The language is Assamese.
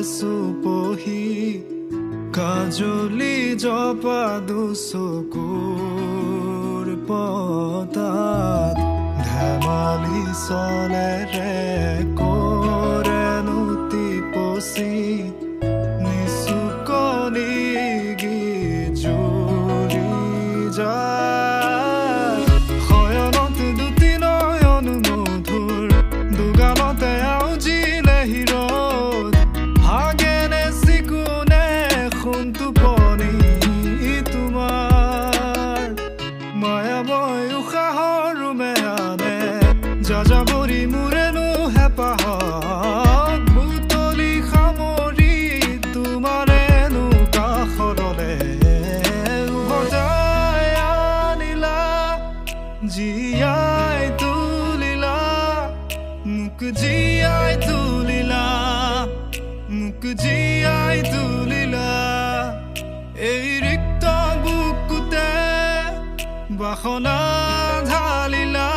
চুপহি কাজলি জপা দুচকুৰ পতাত ধেমালি চলেৰে কৰেনো টিপচি নিচুকনি গিজুৰি যায় শয়নত দুটি নয়ন মধুৰ দুগানতে আউজিলে হিৰত ভাগেনে চিকুনে টোপনি তোমাৰ মায়াময় উশাহৰ মেয়ানে যাযাবৰী মোৰেনো হেঁপাহক বুটলি সামৰি তোমাৰেনো কাষৰলে উভতাই আনিলা জীয়াই তুলিলা মোক জীয়াই তুলিলা মোক জীয়াই তুলিলা এই ৰিক্ত বুকুতে বাসনা ঢালিলা